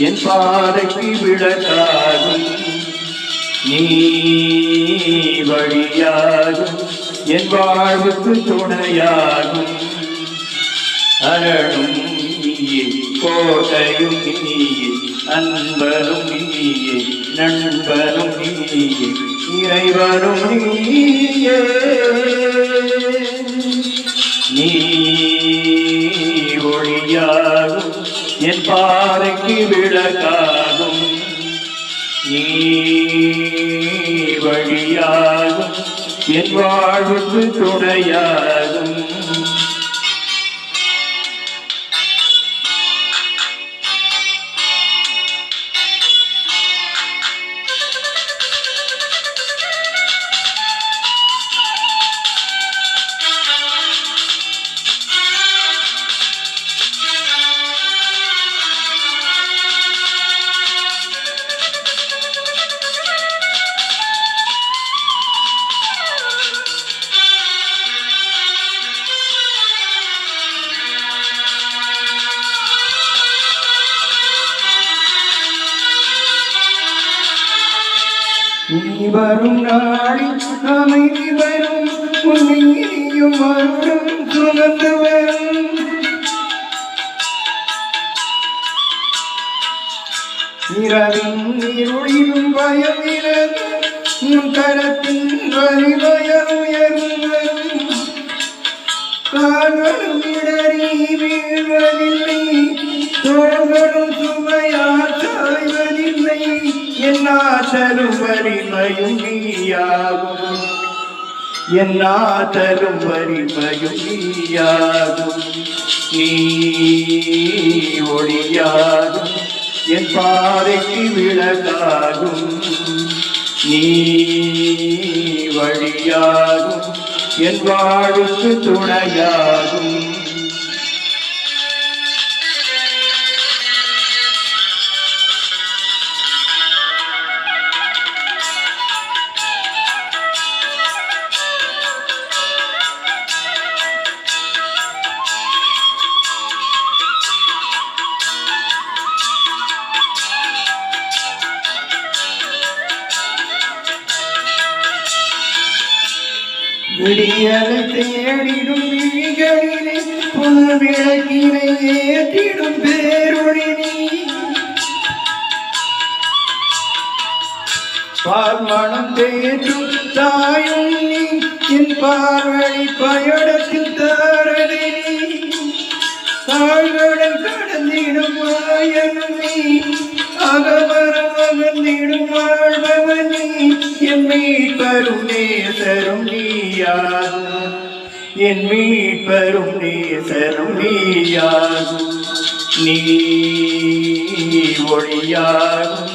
என் பாதைக்கு விளக்காகும் நீ வழியாகும் என் வாழ்வுக்கு துணையாகும் அருளும் நீயே கோட்டையும் நீயே அன்பரும் நீயே நண்பரும் நீயே இறைவரும் நீயே நீ ஒளியாகும் என் பாதைக்கு விளக்காகும் நீ வழியாகும் என் வாழ்வுக்கு துணையாகும் நீ வரும் நாளில் அமைதி வரும் உன்னையும் மறும் சுமந்து வரும் இரவின் இருளிலும் பயமிறது உன் கரத்தின் வலிமைய உயர்வும் வரும் கால்களும் இடறி வீழ்வதில்லை தோள்களும் சுமையால் சாய்வதில்லை என்னாதலும் வலிமையும் நீயாகும் என்னாதலும் வலிமையும் நீயாகும் நீ ஒளியாகும் என் பாதைக்கு விளக்காகும் நீ வழியாகும் என் வாழ்வுக்கு துணையாகும் விடியலை தேடிடும் விழிகளிலே புது விளக்கினை ஏற்றிடும் பேரொளி நீ பார்மணம் தேற்றும் தாயும் நீ என் பார்வழி பயணத்தில் தாரடி நீ தாழ்கடல் கடந்திடும் மாயனும் நீ அகமரம் அகந்திடும் வாழ்பவன் நீ என் மீட்பரும் நேசரும் நீயாகும் என் மீட்பரும் நேசரும் நீயாகும் நீ ஒளியாகும்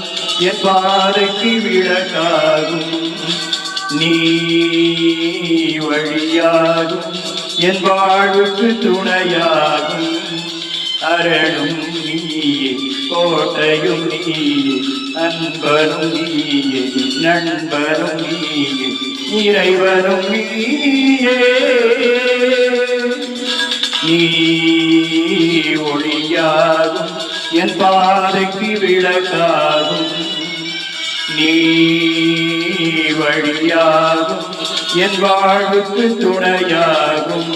என் பாதைக்கு விளக்காகும் நீ வழியாகும் என் வாழ்வுக்கு துணையாகும் அருளும் நீயே கோட்டையும் நீயே அன்பரும் நீயே நண்பரும் நீயே இறைவனும் நீயே நீ ஒளியாகும் என் பாதைக்கு விளக்காகும் நீ வழியாகும் என் வாழ்வுக்கு துணையாகும்